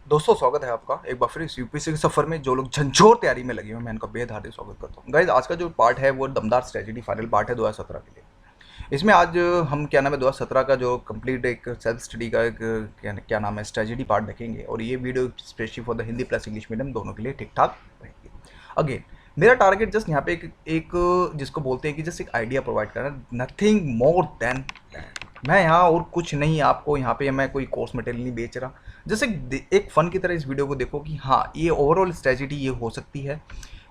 दोस्तों स्वागत है आपका एक बार फिर इस यूपीएससी के सफर में। जो लोग झंझोर तैयारी में लगे हुए हैं मैं इनका बेहद हार्दिक स्वागत करता हूँ। गाइज आज का जो पार्ट है वो दमदार स्ट्रेटजी फाइनल पार्ट है 2017 के लिए। इसमें आज हम क्या नाम है 2017 का जो कंप्लीट एक सेल्फ स्टडी का एक क्या नाम है स्ट्रेटजी पार्ट देखेंगे, और ये video specially for the Hindi plus English medium दोनों के लिए ठीक ठाक रहेगी। अगेन मेरा टारगेट जस्ट यहाँ पे एक जिसको बोलते हैं कि जस्ट एक आइडिया प्रोवाइड करना, नथिंग मोर देन दैट। मैं यहाँ और कुछ नहीं आपको यहाँ पे मैं कोई कोर्स मटेरियल नहीं बेच रहा। जैसे एक फ़न की तरह इस वीडियो को देखो कि हाँ ये ओवरऑल स्ट्रेटजी ये हो सकती है।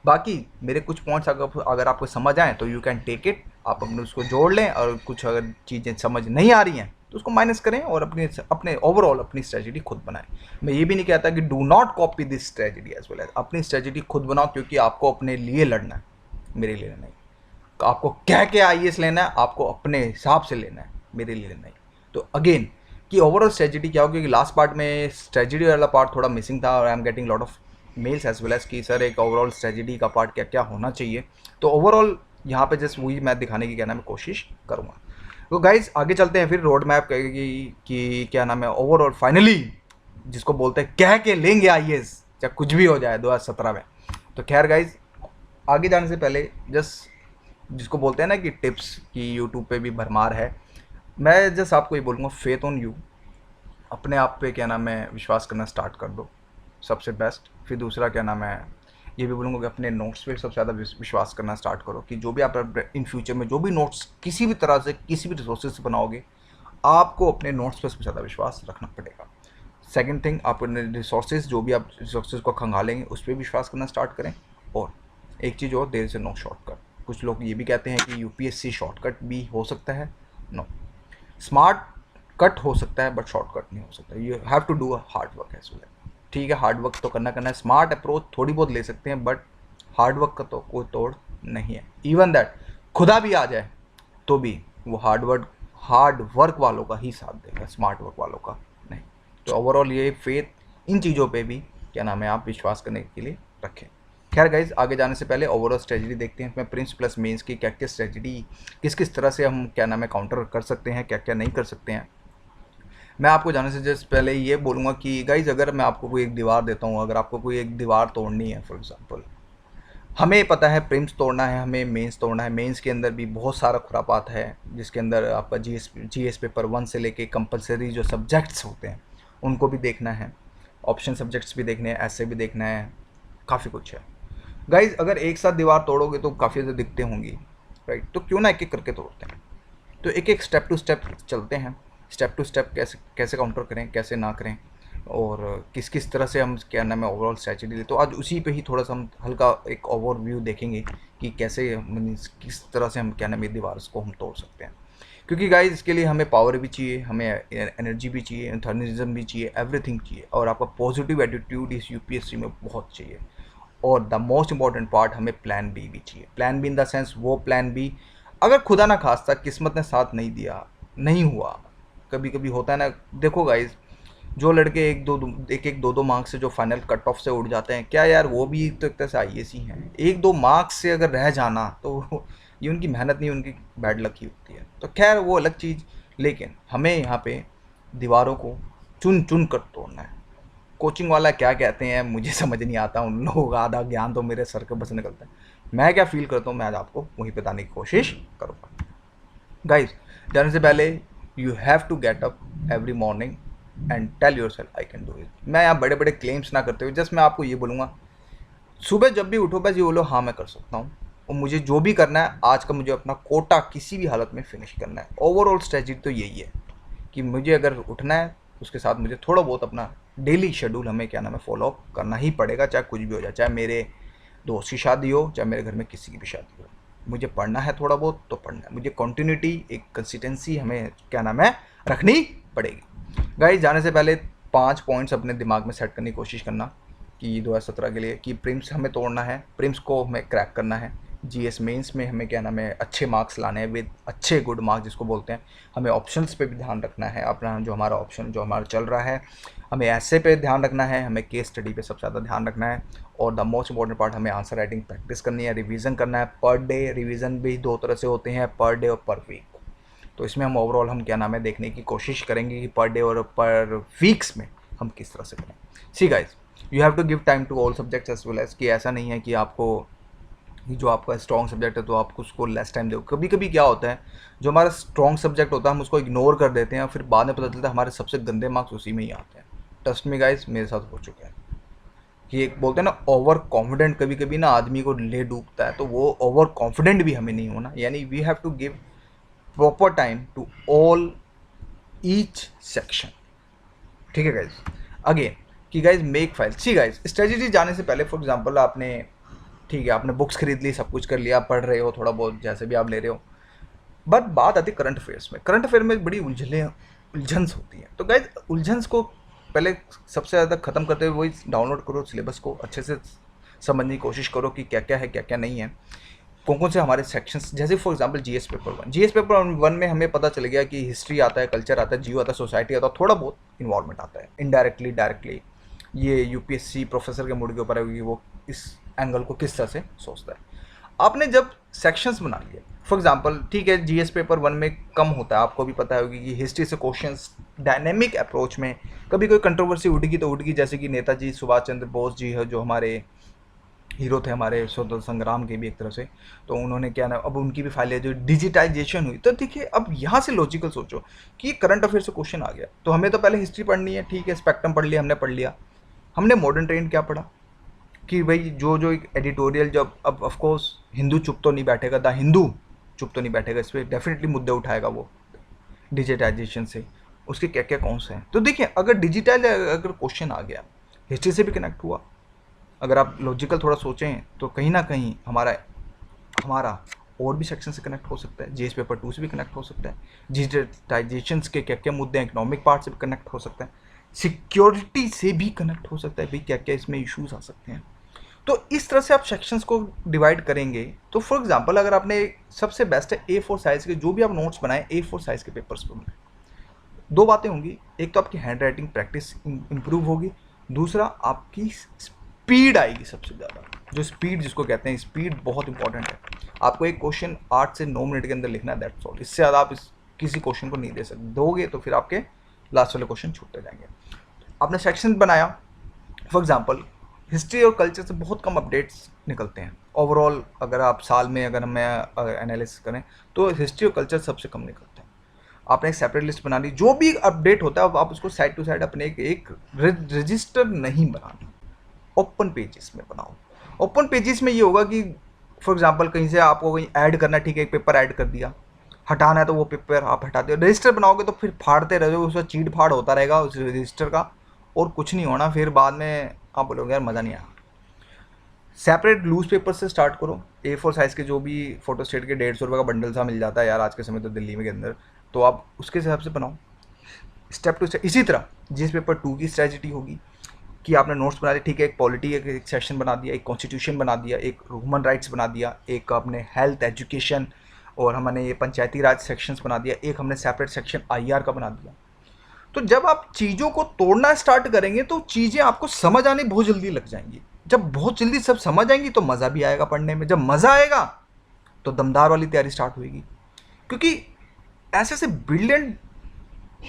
बाकी मेरे कुछ पॉइंट्स अगर आपको समझ आए तो यू कैन टेक इट, आप अपने उसको जोड़ लें, और कुछ अगर चीज़ें समझ नहीं आ रही हैं तो उसको माइनस करें और अपने अपने ओवरऑल अपनी स्ट्रेटजी खुद बनाएं। मैं ये भी नहीं कहता कि do not copy this strategy as well as, अपनी स्ट्रेटजी खुद बनाओ, क्योंकि आपको अपने लिए लड़ना है, मेरे लिए नहीं। आपको कह के आईएएस लेना है, आपको अपने हिसाब से लेना है, मेरे लिए नहीं। तो अगेन कि ओवरऑल स्ट्रेटजी क्या होगी, लास्ट पार्ट में स्ट्रेटजी वाला पार्ट थोड़ा मिसिंग था, और I am getting lot of mails as well as कि सर एक ओवरऑल स्ट्रेटजी का पार्ट क्या क्या होना चाहिए। तो ओवरऑल यहाँ पे जस्ट वही मैं दिखाने की क्या नाम है कोशिश करूँगा। तो गाइज आगे चलते हैं फिर रोड मैप कि क्या नाम है ओवरऑल फाइनली जिसको बोलते हैं कह के लेंगे आईएएस, चाहे कुछ भी हो जाए 2017 में। तो खैर गाइज आगे जाने से पहले जस्ट जिसको बोलते हैं ना कि टिप्स की यूट्यूब पे भी भरमार है, मैं जस्ट आपको ये बोलूँगा फेथ ऑन यू, अपने आप पे क्या नाम है विश्वास करना स्टार्ट कर दो, सबसे बेस्ट। फिर दूसरा क्या नाम है ये भी बोलूँगा कि अपने नोट्स पे सबसे ज़्यादा विश्वास करना स्टार्ट करो, कि जो भी आप इन फ्यूचर में जो भी नोट्स किसी भी तरह से किसी भी रिसोर्सेज से बनाओगे, आपको अपने नोट्स पे सबसे ज़्यादा विश्वास रखना पड़ेगा। सेकंड थिंग, आप अपने रिसोर्सेज जो भी आप रिसोर्सेज को खंगालेंगे उस पर विश्वास करना स्टार्ट करें। और एक चीज़ और, देर से नो शॉर्टकट। कुछ लोग ये भी कहते हैं कि यूपीएससी शॉर्टकट भी हो सकता है। नो, स्मार्ट कट हो सकता है बट शॉर्टकट नहीं हो सकता। You have to do a hard work as well. ठीक है, हार्ड वर्क तो करना है, स्मार्ट अप्रोच थोड़ी बहुत ले सकते हैं, बट हार्ड वर्क का तो कोई तोड़ नहीं है। इवन दैट खुदा भी आ जाए तो भी वो हार्ड वर्क वालों का ही साथ देगा, स्मार्ट वर्क वालों का नहीं। तो ओवरऑल ये फेथ इन चीज़ों पे भी क्या नाम है आप विश्वास करने के लिए रखें। खैर गाइज आगे जाने से पहले ओवरऑल स्ट्रेटजी देखते हैं। इसमें प्रिंस प्लस मेंस की क्या क्या स्ट्रेटजी किस किस तरह से हम क्या नाम है काउंटर कर सकते हैं, क्या क्या नहीं कर सकते हैं। मैं आपको जाने से जस्ट पहले ये बोलूँगा कि गाइज अगर मैं आपको कोई एक दीवार देता हूँ, अगर आपको कोई एक दीवार तोड़नी है, फॉर एग्जांपल हमें पता है प्रिम्स तोड़ना है, हमें मेंस तोड़ना है। मेंस के अंदर भी बहुत सारा खुरापात है, जिसके अंदर आपका जीएस पेपर 1 से लेके कंपलसरी जो सब्जेक्ट्स होते हैं उनको भी देखना है, ऑप्शन सब्जेक्ट्स भी देखने हैं, ऐसे भी देखना है, काफ़ी कुछ है। गाइज अगर एक साथ दीवार तोड़ोगे तो काफ़ी ज़्यादा दिक्कतें होंगी, राइट। तो क्यों ना एक एक करके तोड़ते हैं। तो एक एक स्टेप टू स्टेप चलते हैं, स्टेप टू स्टेप कैसे कैसे काउंटर करें, कैसे ना करें, और किस किस तरह से हम क्या नाम है ओवरऑल स्ट्रेटजी ले। तो आज उसी पे ही थोड़ा सा हम हल्का एक ओवरव्यू देखेंगे कि कैसे किस तरह से हम क्या नाम है दीवार को हम तोड़ सकते हैं। क्योंकि गाइस इसके लिए हमें पावर भी चाहिए, हमें एनर्जी भी चाहिए, एंथर्निज्म भी चाहिए, एवरीथिंग चाहिए, और आपका पॉजिटिव एटीट्यूड इस यूपीएससी में बहुत चाहिए। और द मोस्ट इंपॉर्टेंट पार्ट, हमें प्लान बी भी चाहिए। Plan be in the sense वो प्लान बी अगर खुदा ना खास्ता किस्मत ने साथ नहीं दिया, नहीं हुआ, कभी कभी होता है ना। देखो गाइज जो लड़के एक दो मार्क्स से जो फाइनल कट ऑफ से उड़ जाते हैं, क्या यार वो भी तो एक तरह से आईएएस ही हैं। एक दो मार्क्स से अगर रह जाना तो ये उनकी मेहनत नहीं, उनकी बैड लक ही होती है। तो खैर वो अलग चीज़, लेकिन हमें यहाँ पे दीवारों को चुन चुन कर तोड़ना है। कोचिंग वाला क्या कहते हैं मुझे समझ नहीं आता, उन लोगों का आधा ज्ञान तो मेरे सर के बस निकलता है। मैं क्या फील करता हूँ मैं आज आपको वही बताने की कोशिश करूँगा। गाइज जाने से पहले you have to get up every morning and tell yourself I can do it. मैं यहाँ बड़े बड़े क्लेम्स ना करते हुए जस्ट मैं आपको ये बोलूँगा, सुबह जब भी उठो बस ये बोलो हाँ मैं कर सकता हूँ, और मुझे जो भी करना है आज का मुझे अपना कोटा किसी भी हालत में फिनिश करना है। ओवरऑल स्ट्रेटजी तो यही है कि मुझे अगर उठना है उसके साथ मुझे थोड़ा बहुत अपना डेली शेड्यूल हमें क्या नाम है फॉलो अप करना ही पड़ेगा, चाहे कुछ भी हो जाए, चाहे मेरे दोस्त की शादी हो, चाहे मेरे घर में किसी की भी शादी हो। मुझे पढ़ना है थोड़ा बहुत तो पढ़ना है, मुझे कंटिन्यूटी एक कंसिस्टेंसी हमें क्या नाम है रखनी पड़ेगी। गाइस जाने से पहले 5 पॉइंट्स अपने दिमाग में सेट करने की कोशिश करना कि 2017 के लिए कि प्रीम्स हमें तोड़ना है, प्रीम्स को हमें क्रैक करना है, जीएस मेंस में हमें क्या नाम है अच्छे मार्क्स लाने हैं विद अच्छे गुड मार्क्स जिसको बोलते हैं। हमें ऑप्शंस पे भी ध्यान रखना है, अपना जो हमारा ऑप्शन जो हमारा चल रहा है, हमें ऐसे पे ध्यान रखना है, हमें केस स्टडी पे सबसे ज़्यादा ध्यान रखना है, और द मोस्ट इंपॉर्टेंट पार्ट हमें आंसर राइटिंग प्रैक्टिस करनी है, रिवीजन करना है। पर डे रिवीजन भी 2 तरह से होते हैं, पर डे और पर वीक। तो इसमें हम ओवरऑल हम क्या नाम है देखने की कोशिश करेंगे कि पर डे और पर वीक्स में हम किस तरह से करें। See guys, you have to give time to all subjects as well as, कि ऐसा नहीं है कि आपको जो आपका स्ट्रॉन्ग सब्जेक्ट है तो आप उसको लेस टाइम दो। कभी कभी क्या होता है, जो हमारा स्ट्रॉन्ग सब्जेक्ट होता है हम उसको इग्नोर कर देते हैं, फिर बाद में पता चलता है हमारे सबसे गंदे मार्क्स उसी में ही आते हैं। ट्रस्ट मी गाइज, मेरे साथ हो चुका है कि एक बोलते हैं ना ओवर कॉन्फिडेंट, कभी कभी ना आदमी को ले डूबता है, तो वो ओवर कॉन्फिडेंट भी हमें नहीं होना। यानी we have to give proper time to all each section. ठीक है गाइज। अगेन कि guys make file. See guys, strategy जाने से पहले फॉर एग्जांपल आपने, ठीक है, आपने बुक्स खरीद ली, सब कुछ कर लिया, पढ़ रहे हो थोड़ा बहुत जैसे भी आप ले रहे हो, बट बात आती है करंट अफेयर्स में। करंट अफेयर में बड़ी उलझन्स होती हैं। तो गाइज उलझन्स को पहले सबसे ज़्यादा ख़त्म करते हुए वही डाउनलोड करो, सिलेबस को अच्छे से समझने की कोशिश करो कि क्या क्या है क्या क्या नहीं है, कौन कौन से हमारे सेक्शंस। जैसे for example GS paper 1, GS paper 1 में हमें पता चल गया कि हिस्ट्री आता है, कल्चर आता है, जियो आता है, सोसाइटी आता है, थोड़ा बहुत इन्वॉल्वमेंट आता है इनडायरेक्टली डायरेक्टली। ये यूपीएससी प्रोफेसर के मूड के ऊपर है कि वो इस एंगल को किस तरह से सोचता है। आपने जब सेक्शंस बना लिए फॉर एग्जांपल, ठीक है, जीएस पेपर 1 में कम होता है, आपको भी पता होगी कि हिस्ट्री से क्वेश्चंस डायनेमिक अप्रोच में कभी कोई कंट्रोवर्सी उठगी तो उठगी, जैसे कि नेताजी सुभाष चंद्र बोस जी है जो हमारे हीरो थे हमारे स्वतंत्रता संग्राम के भी एक तरह से, तो उन्होंने क्या ना, अब उनकी भी फाइलें जो डिजिटाइजेशन हुई। तो देखिए अब यहाँ से लॉजिकल सोचो कि करंट अफेयर से क्वेश्चन आ गया, तो हमें तो पहले हिस्ट्री पढ़नी है, ठीक है, स्पेक्ट्रम पढ़ लिया, हमने पढ़ लिया, हमने मॉडर्न ट्रेंड क्या पढ़ा कि भाई जो जो एक एडिटोरियल, जब अब ऑफकोर्स हिंदू चुप तो नहीं बैठेगा, द हिंदू चुप तो नहीं बैठेगा, इस पर डेफिनेटली मुद्दे उठाएगा वो डिजिटाइजेशन से, उसके क्या क्या कौन से हैं। तो देखिए अगर डिजिटाइज अगर क्वेश्चन आ गया, हिस्ट्री से भी कनेक्ट हुआ, अगर आप लॉजिकल थोड़ा सोचें तो कहीं ना कहीं हमारा हमारा और भी सेक्शन से कनेक्ट हो सकता है, जीएस पेपर 2 से भी कनेक्ट हो सकता है, डिजिटाइजेशन के क्या क्या मुद्दे हैं, इकोनॉमिक पार्ट से भी कनेक्ट हो सकता है, सिक्योरिटी से भी कनेक्ट हो सकता है, भाई क्या क्या इसमें इश्यूज आ सकते हैं। तो इस तरह से आप सेक्शंस को डिवाइड करेंगे। तो फॉर एग्जांपल अगर आपने, सबसे बेस्ट है A4 साइज़ के जो भी आप नोट्स बनाएं A4 साइज़ के पेपर्स पर बनाएं। दो बातें होंगी, एक तो आपकी हैंड राइटिंग प्रैक्टिस इंप्रूव होगी, दूसरा आपकी स्पीड आएगी। सबसे ज़्यादा जो स्पीड जिसको कहते हैं, स्पीड बहुत इंपॉर्टेंट है। आपको एक क्वेश्चन 8 से 9 मिनट के अंदर लिखना है, दैट्स ऑल। इससे ज़्यादा आप किसी क्वेश्चन को नहीं दे सकते, दोगे तो फिर आपके लास्ट वाले क्वेश्चन छूटते जाएंगे। आपने सेक्शन बनाया, फॉर एग्जांपल हिस्ट्री और कल्चर से बहुत कम अपडेट्स निकलते हैं ओवरऑल। अगर आप साल में अगर हमें एनालिसिस करें तो हिस्ट्री और कल्चर सबसे कम निकलते हैं। आपने एक सेपरेट लिस्ट बना ली, जो भी अपडेट होता है आप उसको साइड टू साइड अपने एक रजिस्टर नहीं बनाना, ओपन पेजेस में बनाओ। ओपन पेजेस में ये होगा कि फॉर एग्जांपल कहीं से आपको कहीं ऐड करना, ठीक है, एक पेपर ऐड कर दिया, हटाना है तो वो पेपर आप हटाते हो। रजिस्टर बनाओगे तो फिर फाड़ते रहोगे, उसका चीड़ फाड़ होता रहेगा उस रजिस्टर का, और कुछ नहीं होना, फिर बाद में आप बोलोगे यार मज़ा नहीं आया। सेपरेट लूज पेपर से स्टार्ट करो। A4 साइज़ के जो भी फोटो स्टेट के 150 रुपये का बंडल सा मिल जाता है यार आज के समय तो दिल्ली में के अंदर, तो आप उसके हिसाब से बनाओ स्टेप टू स्टेप। इसी तरह जीएस पेपर 2 की स्ट्रेटजी होगी कि आपने नोट्स बना दिए, ठीक है, एक पॉलिटी एक सेक्शन बना दिया, एक कॉन्स्टिट्यूशन बना दिया, एक ह्यूमन राइट्स बना दिया, एक आपने हेल्थ एजुकेशन और हमने ये पंचायती राज सेक्शंस बना दिया, एक हमने सेपरेट सेक्शन IR का बना दिया। तो जब आप चीज़ों को तोड़ना स्टार्ट करेंगे तो चीज़ें आपको समझ आने बहुत जल्दी लग जाएंगी। जब बहुत जल्दी सब समझ आएंगी तो मज़ा भी आएगा पढ़ने में। जब मज़ा आएगा तो दमदार वाली तैयारी स्टार्ट होगी, क्योंकि ऐसे ऐसे ब्रिलियंट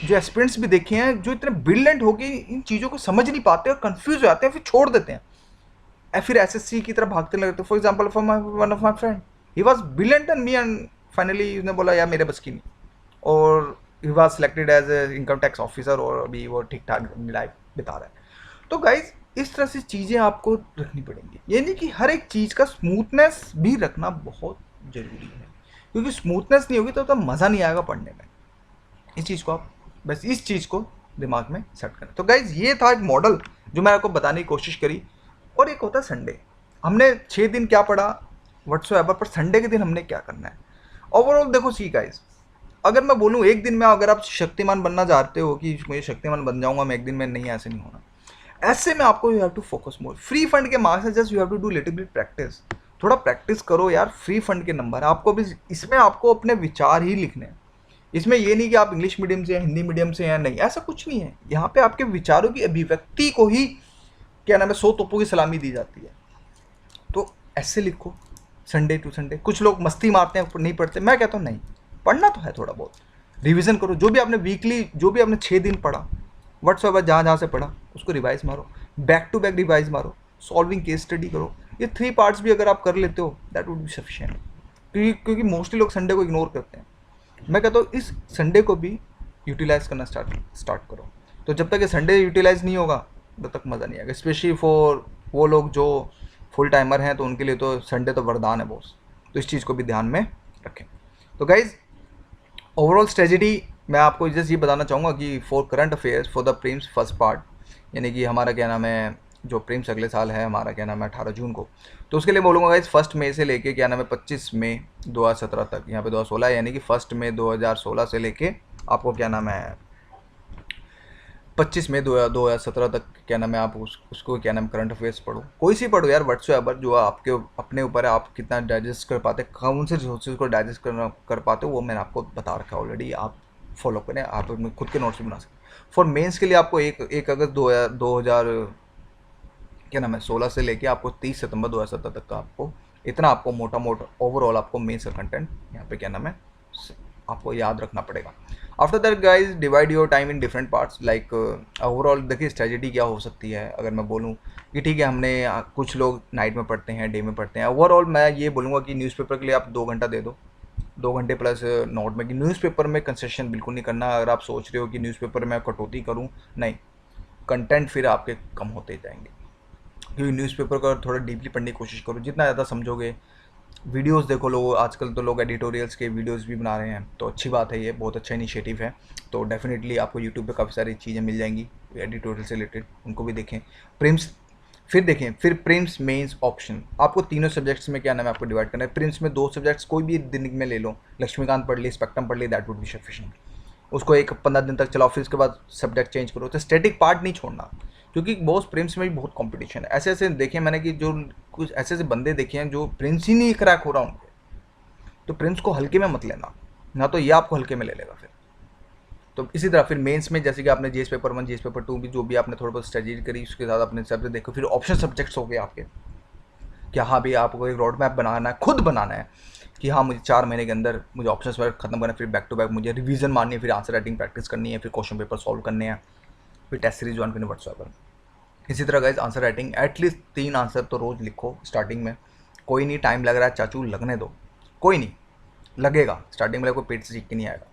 जो एस्पिरेंट्स भी देखे हैं जो इतने ब्रिलियंट हो गए इन चीज़ों को समझ नहीं पाते और कंफ्यूज हो जाते हैं, फिर छोड़ देते हैं, फिर SSC की तरफ भागते लगते। For example one of my friend, he was brilliant and me, and finally उसने बोला यार मेरे बस की नहीं, और he was selected as a income tax officer, और अभी वो ठीक ठाक अपनी लाइफ बिता रहा है। तो गाइज इस तरह से चीज़ें आपको रखनी पड़ेंगी, यानी कि हर एक चीज़ का स्मूथनेस भी रखना बहुत ज़रूरी है, क्योंकि स्मूथनेस नहीं होगी तो मज़ा नहीं आएगा पढ़ने में। इस चीज़ को आप बस इस चीज़ को दिमाग में सेट करें। तो गाइज ये था एक मॉडल जो मैं आपको बताने की कोशिश करी। और एक होता है संडे, हमने 6 दिन क्या पढ़ा व्हाट्सएवर, पर संडे के दिन हमने क्या करना है ओवरऑल। देखो सी गाइज, अगर मैं बोलूँ एक दिन में अगर आप शक्तिमान बनना चाहते हो कि मुझे शक्तिमान बन जाऊंगा मैं एक दिन में, नहीं, ऐसे नहीं होना। ऐसे में आपको you have to focus more. Free fund के मार्क्स है, just you have to do little bit practice. थोड़ा प्रैक्टिस करो यार, फ्री फंड के नंबर है, आपको भी इसमें आपको अपने विचार ही लिखने हैं। इसमें ये नहीं कि आप इंग्लिश मीडियम से या हिंदी मीडियम से या नहीं, ऐसा कुछ नहीं है। यहाँ पे आपके विचारों की अभिव्यक्ति को ही क्या नाम है 100 तोपों की सलामी दी जाती है। तो ऐसे लिखो संडे टू संडे। कुछ लोग मस्ती मारते हैं नहीं पढ़ते, मैं कहता हूँ नहीं, पढ़ना तो है, थोड़ा बहुत रिवीजन करो। जो भी आपने वीकली, जो भी आपने 6 दिन पढ़ा व्हाट्सएवर जहाँ जहाँ से पढ़ा उसको रिवाइज मारो, बैक टू बैक रिवाइज मारो, सॉल्विंग केस स्टडी करो। ये 3 पार्ट्स भी अगर आप कर लेते हो दैट वुड बी सफिशिएंट। क्योंकि मोस्टली लोग संडे को इग्नोर करते हैं। मैं कहता हूँ इस संडे को भी यूटिलाइज करना स्टार्ट करो। तो जब तक ये संडे यूटिलाइज नहीं होगा तब तक मज़ा नहीं आएगा, स्पेशली फॉर वो लोग जो फुल टाइमर हैं, तो उनके लिए तो संडे तो वरदान है बॉस। तो इस चीज़ को भी ध्यान में रखें। तो गाइज ओवरऑल स्ट्रेटजी मैं आपको जस्ट ये बताना चाहूँगा कि for current affairs for the prelims first part, यानी कि हमारा क्या नाम है जो प्रीम्स अगले साल है हमारा क्या नाम है 18 जून को, तो उसके लिए बोलूँगा गाइज 1 मई से लेके क्या नाम है 25 मई 2017 तक, यहाँ पे 2016 यानी कि 1 मई 2016 से लेके आपको क्या नाम है 25 मई 2017 तक क्या नाम है आप उसको क्या नाम करंट अफेयर्स पढ़ो, कोई सी पढ़ो यार व्हाट्सएवर, जो आपके अपने ऊपर है आप कितना डाइजेस्ट कर पाते, कौन से रिसोर्सेज को डाइजेस्ट कर पाते हो वो मैंने आपको बता रखा है ऑलरेडी, आप फॉलो करें, आप अपने खुद के नोट्स भी बना सकते। फॉर मेंस के लिए आपको 1 अगस्त 2000 क्या नाम है 16 से लेके आपको 30 सितंबर 2017 तक का आपको इतना आपको मोटा ओवरऑल आपको मेंस का कंटेंट यहाँ पे क्या नाम है आपको याद रखना पड़ेगा। After that guys divide your time in different parts, like overall देखिए स्ट्रेटजी क्या हो सकती है। अगर मैं बोलूँ कि ठीक है हमने कुछ लोग नाइट में पढ़ते हैं, डे में पढ़ते हैं, ओवरऑल मैं ये बोलूँगा कि न्यूज़पेपर के लिए आप 2 घंटा दे दो, 2 घंटे प्लस नोट में। कि न्यूज़पेपर में कंसेशन बिल्कुल नहीं करना। अगर आप सोच रहे हो कि न्यूज़पेपर में कटौती करूँ, नहीं, कंटेंट फिर आपके कम होते जाएंगे। क्योंकि न्यूज़पेपर को थोड़ा डीपली पढ़ने की कोशिश करो, जितना ज़्यादा समझोगे। वीडियोस देखो, लोग आजकल तो लोग एडिटोरियल्स के वीडियोस भी बना रहे हैं, तो अच्छी बात है, ये बहुत अच्छा इनिशिएटिव है। तो डेफिनेटली आपको यूट्यूब पे काफ़ी सारी चीज़ें मिल जाएंगी एडिटोरियल से रिलेटेड, उनको भी देखें। प्रिम्स फिर देखें, फिर प्रिम्स मेंस ऑप्शन आपको तीनों सब्जेक्ट्स में क्या नाम है आपको डिवाइड करना है। प्रिम्स में 2 सब्जेक्ट्स कोई भी दिन में ले लो, लक्ष्मीकांत पढ़ ली, स्पेक्ट्रम पढ़ ली, दैट वुड बी सफिशिएंट। उसको 15 दिन तक चलाओ, फिर उसके बाद सब्जेक्ट चेंज करो। तो स्टैटिक पार्ट नहीं छोड़ना, क्योंकि बहुत प्रिम्स में भी बहुत कंपटीशन है। ऐसे ऐसे देखे मैंने कि जो कुछ ऐसे ऐसे बंदे देखे हैं जो प्रिम्स ही नहीं क्रैक हो रहा उनके, तो प्रिम्स को हल्के में मत लेना, ना तो ये आपको हल्के में ले लेगा फिर। तो इसी तरह फिर मेंस में जैसे कि आपने जीएस पेपर 1 जीएस पेपर 2 भी जो भी आपने थोड़ा बहुत स्ट्रेटजी करी, उसके साथ अपने हिसाब से देखो। फिर ऑप्शन सब्जेक्ट्स हो गए आपके, कि हाँ भाई आपको एक रोड मैप बनाना है, खुद बनाना है कि हाँ मुझे 4 महीने के अंदर मुझे ऑप्शंस वर्क खत्म करना है, फिर बैक टू बैक मुझे रिवीजन मारनी है, फिर आंसर राइटिंग प्रैक्टिस करनी है, फिर क्वेश्चन पेपर सॉल्व करने हैं, फिर टेस्ट सीरीज ज्वाइन करनी व्हाट्सएवर। इसी तरह guys answer writing at least 3 answer तो रोज़ लिखो स्टार्टिंग में। कोई नहीं, टाइम लग रहा है चाचू, लगने दो, कोई नहीं, लगेगा। स्टार्टिंग में कोई पेट से सीख के नहीं आएगा,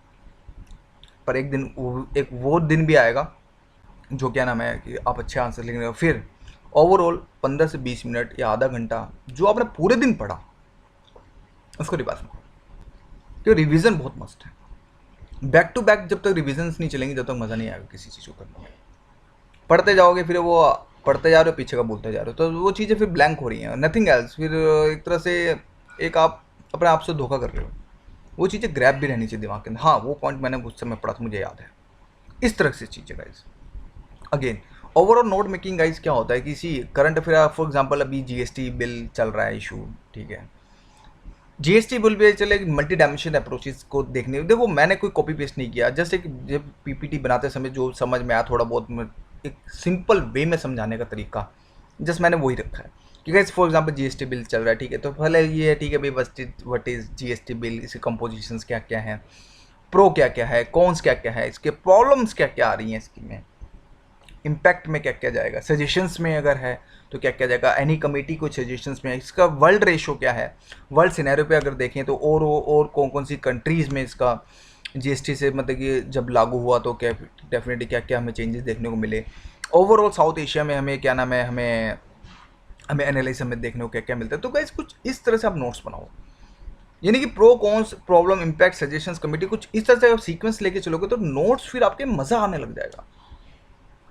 पर एक दिन वो दिन भी आएगा जो क्या नाम है कि आप अच्छे आंसर लिखने। फिर ओवरऑल 15 से 20 मिनट या आधा घंटा जो आपने पूरे दिन पढ़ा उसको रिवाइज करो, क्योंकि रिवीजन बहुत मस्ट है। बैक टू बैक जब तक रिविजन्स नहीं चलेंगी तब तक मज़ा नहीं आएगा किसी चीज़ को करने में। पढ़ते जाओगे, फिर वो पढ़ते जा रहे हो, पीछे का बोलते जा रहे हो, तो वो चीज़ें फिर ब्लैंक हो रही हैं, नथिंग एल्स। फिर एक तरह से एक आप अपने आप से धोखा कर रहे हो। वो चीज़ें ग्रैब भी रहनी चाहिए दिमाग के अंदर, हाँ वो पॉइंट मैंने उस समय पढ़ा था, मुझे याद है। इस तरह से चीज़ें guys. Again overall note making guys क्या होता है, किसी करंट अफेयर फॉर एग्जाम्पल अभी जीएसटी बिल चल रहा है इशू, ठीक है, जीएसटी बिल पे चले मल्टी डायमेंशन अप्रोचेस को देखने। देखो मैंने कोई कॉपी पेस्ट नहीं किया, जस्ट एक जब पीपीटी बनाते समय जो समझ में आया थोड़ा बहुत, एक सिंपल वे में समझाने का तरीका जस्ट मैंने वही रखा है। कि guys for example GST bill चल रहा है, ठीक है, तो पहले ये है, ठीक है भाई व्हाट इज जीएसटी बिल, इसके कंपोजिशंस क्या क्या हैं, प्रो क्या क्या है, कॉन्स क्या क्या है, इसके प्रॉब्लम्स क्या क्या आ रही हैं इसकी में, इम्पैक्ट में क्या क्या जाएगा, सजेशंस में अगर है तो क्या क्या जाएगा, एनी कमेटी को सजेशंस में, इसका वर्ल्ड रेशो क्या है, वर्ल्ड सिनेरियो पे अगर देखें तो और कौन कौन सी कंट्रीज़ में इसका जीएसटी से मतलब कि जब लागू हुआ तो क्या डेफिनेटली क्या क्या हमें चेंजेस देखने को मिले। ओवरऑल साउथ एशिया में हमें क्या नाम है हमें एनालिसिस में देखने को क्या क्या मिलता है। तो गाइस कुछ इस तरह से आप नोट्स बनाओ, यानी कि pro cons problem impact suggestions committee, कुछ इस तरह से आप सीक्वेंस लेके चलोगे तो नोट्स फिर आपके मज़ा आने लग जाएगा।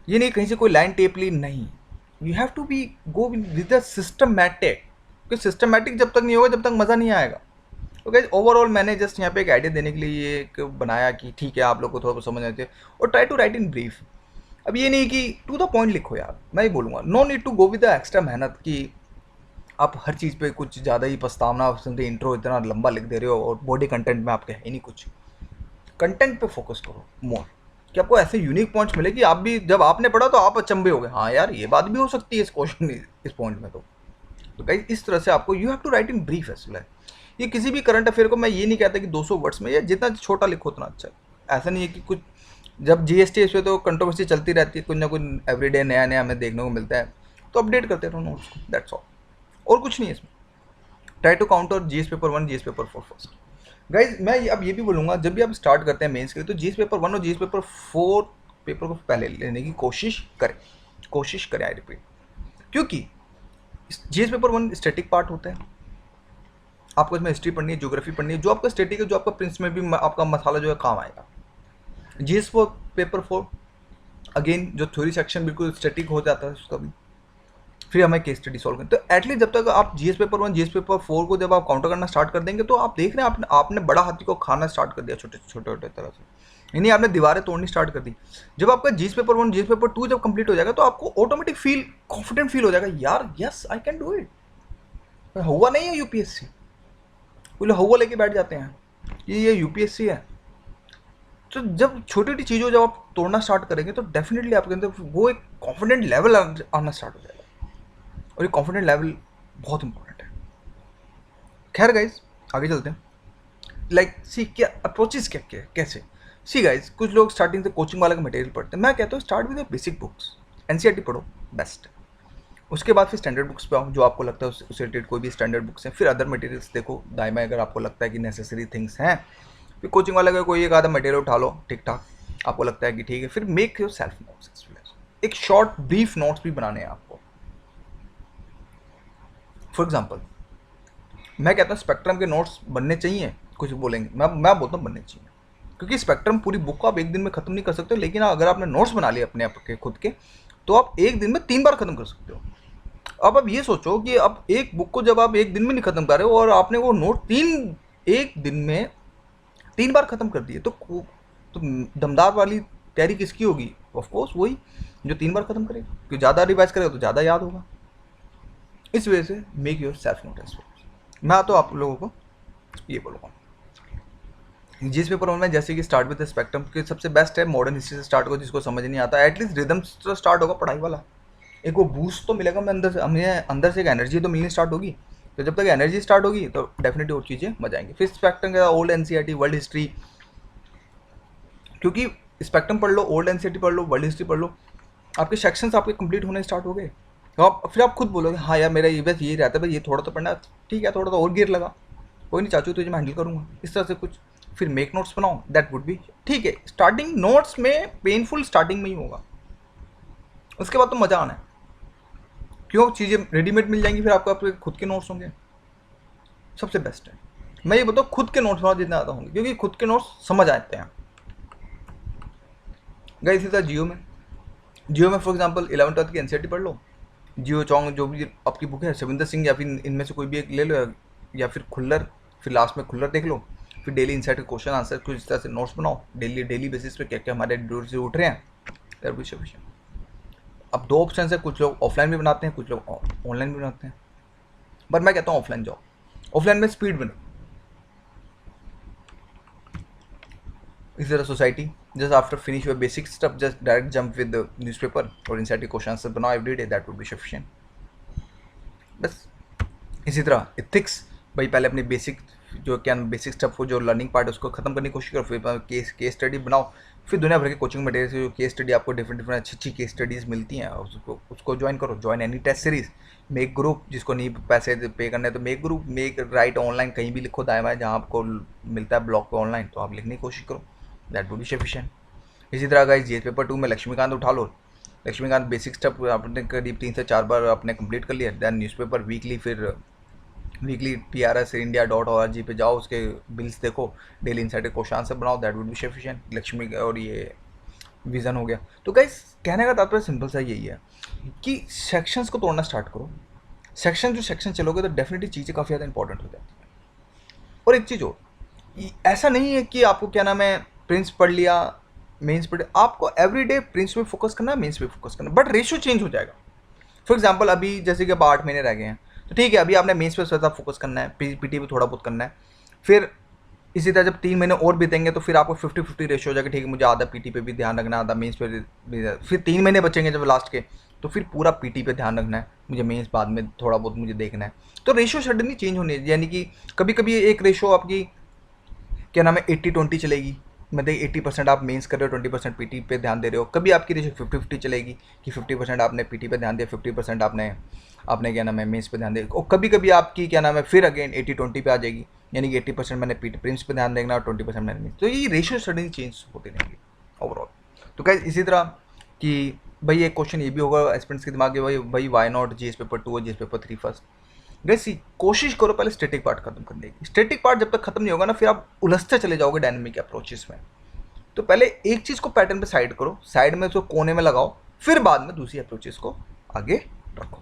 ये नहीं कहीं से कोई लाइन टेप ली, नहीं, you have to be go with the systematic, क्योंकि सिस्टमैटिक जब तक नहीं होगा जब तक मज़ा नहीं आएगा। तो गाइस ओवरऑल मैंने जस्ट यहाँ पे एक आइडिया देने के लिए ये एक बनाया कि ठीक है आप लोग को थोड़ा बहुत समझ आते हैं, और try to write in brief. अब ये नहीं कि टू द पॉइंट लिखो यार, मैं ही बोलूँगा no need to go with the extra मेहनत कि आप हर चीज़ पे कुछ ज़्यादा ही पछतावना सुनते, इंट्रो इतना लंबा लिख दे रहे हो और बॉडी कंटेंट में आपके है ही नहीं कुछ। कंटेंट पे फोकस करो मोर, कि आपको ऐसे यूनिक पॉइंट्स मिले कि आप भी जब आपने पढ़ा तो आप अचंभे हो गए, हाँ यार ये बात भी हो सकती है इस क्वेश्चन इस पॉइंट में। तो गाइस इस तरह से आपको you have to write in brief as well. ये किसी भी करंट अफेयर को मैं ये नहीं कहता कि 200 वर्ड्स में, या जितना छोटा लिखो उतना अच्छा है। ऐसा नहीं है कि कुछ जब जीएसटी इस पे तो कंट्रोवर्सी चलती रहती है, कुछ ना कुछ एवरीडे नया नया हमें देखने को मिलता है, तो अपडेट करते रहो नोट्स को, दैट्स ऑल, और कुछ नहीं है इसमें। Try to counter GS paper 1 GS paper 4 first. Guys मैं अब ये भी बोलूँगा, जब भी आप स्टार्ट करते हैं मेंस के लिए, तो जीएस पेपर 1 और जीएस पेपर 4 पेपर को पहले लेने की कोशिश करें, आई रिपीट, क्योंकि जीएस पेपर 1 स्टैटिक पार्ट होता है, आपको इसमें हिस्ट्री पढ़नी है, ज्योग्राफी पढ़नी है, जो आपका स्टैटिक है, जो आपका प्रिंस में भी आपका मसाला जो है काम आएगा। जीएस पेपर 4 अगेन जो थ्योरी सेक्शन बिल्कुल स्टैटिक हो जाता है उसका भी, फिर हमें केस स्टडी सॉल्व करें। तो एटलीस्ट जब तक आप जीएस पेपर 1 जीएस पेपर 4 को जब आप काउंटर करना स्टार्ट कर देंगे, तो आप देख रहे हैं आपने बड़ा हाथी को खाना स्टार्ट कर दिया छोटे छोटे तरह से, यानी आपने दीवारें तोड़नी स्टार्ट कर दी। जब आपका जीएस पेपर 1 जीएस पेपर 2 जब कंप्लीट हो जाएगा, तो आपको ऑटोमेटिक कॉन्फिडेंट फील हो जाएगा, यार yes I can do it. हुआ नहीं है यूपीएससी, बोले हुआ लेके बैठ जाते हैं, ये यूपीएससी है। तो जब छोटी छोटी चीज़ों जब आप तोड़ना स्टार्ट करेंगे, तो डेफिनेटली आपके अंदर वो एक कॉन्फिडेंट लेवल आना स्टार्ट हो जाएगा, और ये कॉन्फिडेंट लेवल बहुत इंपॉर्टेंट है। खैर गाइज आगे चलते हैं, सी क्या अप्रोचेस क्या कैसे। सी गाइज, कुछ लोग स्टार्टिंग से कोचिंग वाला का मटेरियल पढ़ते हैं, मैं कहता हूँ start with basic books, NCERT पढ़ो, बेस्ट है। उसके बाद फिर स्टैंडर्ड बुक्स पे आओ, जो आपको लगता है उससे रिलेटेड कोई भी स्टैंडर्ड बुक्स हैं, फिर अदर मटेरियल्स देखो दाएं बाएं, अगर आपको लगता है कि नेसेसरी थिंग्स हैं, फिर कोचिंग वाले का कोई एक आधा मटेरियल उठा लो, ठीक ठाक आपको लगता है कि ठीक है, फिर मेक योर सेल्फ नोट्स। एक शॉर्ट ब्रीफ नोट्स भी बनाने हैं आपको। फॉर एग्जाम्पल मैं कहता हूँ स्पेक्ट्रम के नोट्स बनने चाहिए, कुछ बोलेंगे, मैं बोलता हूँ बनने चाहिए, क्योंकि स्पेक्ट्रम पूरी बुक को आप एक दिन में खत्म नहीं कर सकते, लेकिन अगर आपने नोट्स बना लिए अपने आप के खुद के, तो आप एक दिन में 3 बार खत्म कर सकते हो। अब आप ये सोचो कि अब एक बुक को जब आप एक दिन में नहीं खत्म कर रहे हो, और आपने वो नोट एक दिन में 3 बार खत्म कर दिए, तो दमदार वाली तैयारी किसकी होगी? ऑफ कोर्स वही जो 3 बार खत्म करेगा, क्योंकि ज़्यादा रिवाइज करेगा तो ज़्यादा याद होगा। इस वजह से make your self note as well. मैं तो आप लोगों को ये बोलूँगा, जिस पेपर में जैसे कि स्टार्ट विद स्पेक्ट्रम के सबसे बेस्ट है मॉडर्न हिस्ट्री से स्टार्ट हो, जिसको समझ नहीं आता, एटलीस्ट रिदम तो स्टार्ट होगा पढ़ाई वाला, एक वो बूस्ट तो मिलेगा, हमें अंदर से एक एनर्जी तो मिलनी स्टार्ट होगी। तो जब तक एनर्जी स्टार्ट होगी तो डेफिनेटली और चीज़ें मजा आएंगी। फिर स्पेक्ट्रम का ओल्ड एनसीईआरटी, वर्ल्ड हिस्ट्री, क्योंकि स्पेक्ट्रम पढ़ लो, ओल्ड एनसीईआरटी पढ़ लो, वर्ल्ड हिस्ट्री पढ़ लो, आपके सेक्शंस आपके कंप्लीट होने स्टार्ट हो गए, तो आप खुद बोलोगे हाँ यार मेरा ये बस ये रहता है, बस ये थोड़ा तो पढ़ना, ठीक है थोड़ा तो और गियर लगा, कोई नहीं चाचू तुझे मैं हैंडल करूँगा, इस तरह से कुछ। फिर मेक नोट्स बनाओ, दैट वुड बी ठीक है। स्टार्टिंग नोट्स में पेनफुल स्टार्टिंग में ही होगा, उसके बाद तो मज़ा आना है, क्यों चीज़ें रेडीमेड मिल जाएंगी, फिर आपको आपके खुद के नोट्स होंगे, सबसे बेस्ट है। मैं ये बताऊँ खुद के नोट्स बनाओ जितना ज़्यादा होंगे, क्योंकि खुद के नोट्स समझ आते हैं। गई इसी तरह जियो में फॉर एग्जांपल 11th की एनसीईआरटी पढ़ लो, जियो चौंग जो भी आपकी बुक है, सविंदर सिंह या फिर इनमें से कोई भी एक ले लो, या फिर खुल्लर, फिर लास्ट में खुल्लर देख लो, फिर डेली इनसाइट के क्वेश्चन आंसर कुछ इस तरह से नोट्स बनाओ, डेली बेसिस पे क्या क्या हमारे डोर से उठ रहे हैं, दैट विल सफिशिएंट। अब 2 ऑप्शन है, कुछ लोग ऑफलाइन भी बनाते हैं, कुछ लोग ऑनलाइन भी बनाते हैं, बट मैं कहता हूँ ऑफलाइन जाओ, ऑफलाइन में स्पीड बने। इस तरह society, just after finish your basic stuff, just direct jump with newspaper और इनसाइट के क्वेश्चन आंसर बनाओ every day, that would be sufficient. बस इसी तरह इथिक्स, भाई पहले अपनी बेसिक जो क्या बेसिक स्टफ हो, जो लर्निंग पार्ट है उसको खत्म करने की कोशिश करो, फिर केस स्टडी बनाओ, फिर दुनिया भर के कोचिंग मटेरियल से जो केस स्टडी आपको डिफरेंट अच्छी केस स्टडीज़ मिलती हैं, उसको ज्वाइन करो, join any test series, make group, जिसको नहीं पैसे पे करने तो make group, make write online, कहीं भी लिखो दाएं बाएं, जहाँ आपको मिलता है ब्लॉग पे ऑनलाइन, तो आप लिखने की कोशिश करो, दैट वुड बी सफिशिएंट। इसी तरह गाइस जीएस पेपर 2 में लक्ष्मीकांत उठा लो, लक्ष्मीकांत बेसिक स्टफ आपने करीब 3 से 4 बार आपने कंप्लीट कर लिया, देन न्यूज़पेपर वीकली, फिर वीकली TRS India.org पे जाओ, उसके बिल्स देखो, डेली इनसाइट के क्वेश्चन आंसर बनाओ, that would be sufficient. Lakshmi और ये विज़न हो गया। तो गाइस कहने का तात्पर्य सिंपल सा यही है कि सेक्शंस को तोड़ना स्टार्ट करो, जो सेक्शन चलोगे तो डेफिनेटली चीज़ें काफ़ी ज़्यादा इंपॉर्टेंट हो जाती हैं। और एक चीज़ और, ऐसा नहीं है कि आपको क्या नाम है प्रिंस पढ़ लिया मेंस पढ़, आपको एवरीडे प्रिंस पे फोकस करना है, मेंस पे फोकस करना, बट रेशियो चेंज हो जाएगा। फॉर एग्जांपल अभी जैसे कि अब 8 महीने रह गए हैं, तो ठीक है अभी आपने मेंस पे ज़्यादा फोकस करना है, पीटी पे थोड़ा बहुत करना है, फिर इसी तरह जब 3 महीने और बीतेंगे तो फिर आपको 50-50 रेशियो हो जाएगा, ठीक है मुझे आधा पीटी पे भी ध्यान रखना है, आधा मेंस पे भी, फिर 3 महीने बचेंगे जब लास्ट के, तो फिर पूरा पीटी पे ध्यान रखना है, मुझे मेंस बाद में थोड़ा बहुत मुझे देखना है। तो रेशियो सडनली चेंज होनी है, यानी कि कभी कभी एक रेशियो आपकी क्या नाम है 80-20 चलेगी, मतलब 80% आप मेंस कर रहे हो, 20% पीटी पे ध्यान दे रहे हो। कभी आपकी रेशो 50-50 चलेगी कि 50% आपने पीटी पे ध्यान दिया, 50% आपने आपने क्या नाम है मेंस पे ध्यान दिया। और कभी कभी आपकी क्या नाम है फिर अगेन 80-20 पे आ जाएगी, यानी कि 80% मैंने पीटी प्रीम्स पे ध्यान देना और 20% मैंने मेंस। तो ये रेशियो सडनली चेंज होते रहेंगे ओवरऑल। तो गाइस इसी तरह कि भाई एक क्वेश्चन ये भी होगा एस्पिरेंट्स के दिमाग में, भाई वाई नॉट जीएस पेपर 2 और जीएस पेपर 3 फर्स्ट। वैसे कोशिश करो पहले स्टैटिक पार्ट खत्म करने की। स्टैटिक पार्ट जब तक खत्म नहीं होगा ना, फिर आप उलझते चले जाओगे डायनेमिक अप्रोचेस में। तो पहले एक चीज को पैटर्न पे साइड करो, साइड में उसको कोने में लगाओ, फिर बाद में दूसरी अप्रोचेस को आगे रखो।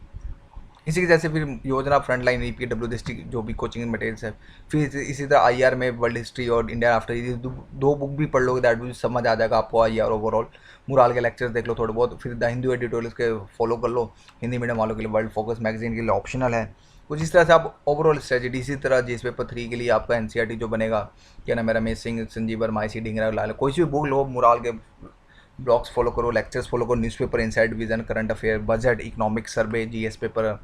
इसी के जैसे फिर योजना, फ्रंट लाइन, ईपी, डब्ल्यू जो भी कोचिंग मटेरियल्स है। फिर इसी तरह आईआर में वर्ल्ड हिस्ट्री और इंडिया आफ्टर, ये दो बुक भी पढ़ लोगे, दैट भी समझ आ जाएगा आपको आईआर ओवरऑल। मुराल के लेक्चर्स देख लो थोड़े बहुत, फिर द हिंदू एडिटोरियल्स के फॉलो कर लो। हिंदी मीडियम वालों के लिए वर्ल्ड फोकस मैगजीन के लिए ऑप्शनल है। कुछ इस तरह से आप ओवरऑल स्ट्रेटेजी। इसी तरह जीएस पेपर 3 के लिए आपका एनसीईआरटी जो बनेगा, क्या नाम है, रमेश सिंह, संजीव वर्मा, आई सी ढींगरा, लाल, कोई सी भी बुक लो, मुराल के ब्लॉग्स फॉलो करो, लेक्चर्स फॉलो करो, newspaper, inside vision, current affair, budget, economic survey, GS paper,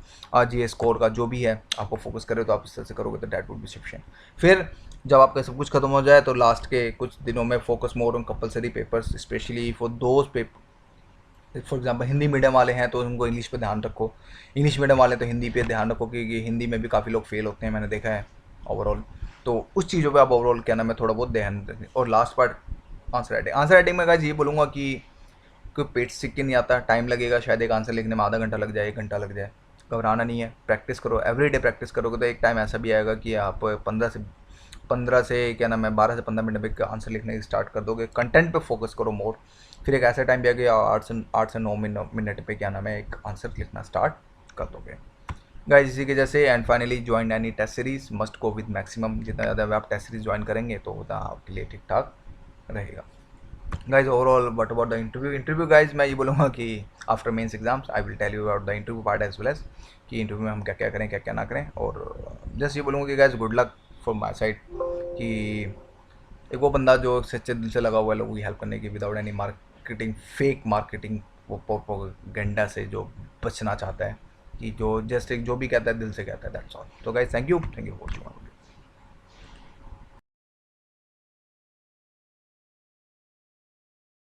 GS core का जो भी है आपको फोकस करे तो आप इस तरह से करोगे तो डैट वुड बी सफिशिएंट। फिर जब आपका सब कुछ खत्म हो जाए तो लास्ट के कुछ दिनों में focus more on compulsory papers, specially for those paper. For example Hindi medium वाले हैं तो उनको इंग्लिश पे ध्यान रखो, इंग्लिश मीडियम वाले तो हिंदी पे ध्यान रखो, क्योंकि हिंदी में भी काफ़ी लोग फेल होते हैं, मैंने देखा है ओवरऑल। तो उस चीज़ों पे आप ओवरऑल क्या नाम है थोड़ा बहुत ध्यान रखें। और last part answer writing. Answer writing में गाइस ये बोलूँगा कि कोई पेट सीख के नहीं आता, टाइम लगेगा, शायद एक आंसर लिखने में आधा घंटा लग जाए, 1 घंटा लग जाए। घबराना नहीं है, प्रैक्टिस करो, एवरीडे प्रैक्टिस करोगे तो एक टाइम ऐसा भी आएगा कि आप 15 से क्या नाम है 12 से 15 मिनट में आंसर लिखने की स्टार्ट कर दोगे। कंटेंट पे फोकस करो मोर। फिर एक ऐसा टाइम भी आएगा 8 से 9 मिनट पे क्या नाम है एक आंसर लिखना स्टार्ट कर दोगे। गाइस इसी के जैसे and finally join any test series, must go with maximum. जितना ज़्यादा आप टेस्ट सीरीज ज्वाइन करेंगे तो उतना आपके लिए ठीक ठाक रहेगा। Guys overall what about the interview guys, मैं ये बोलूँगा कि after mains exams I will tell you about the interview part as well as कि इंटरव्यू में हम क्या क्या करें क्या क्या ना करें। और जस्ट ये बोलूँगा कि guys good luck from my side, कि एक वो बंदा जो सच्चे दिल से लगा हुआ है लोगों की हेल्प करने की, without any marketing, fake marketing, वो प्रोपेगेंडा से जो बचना चाहता है, कि जो जस्ट एक जो भी कहता है दिल से कहता है, दैट्स ऑल। तो guys thank you for watching.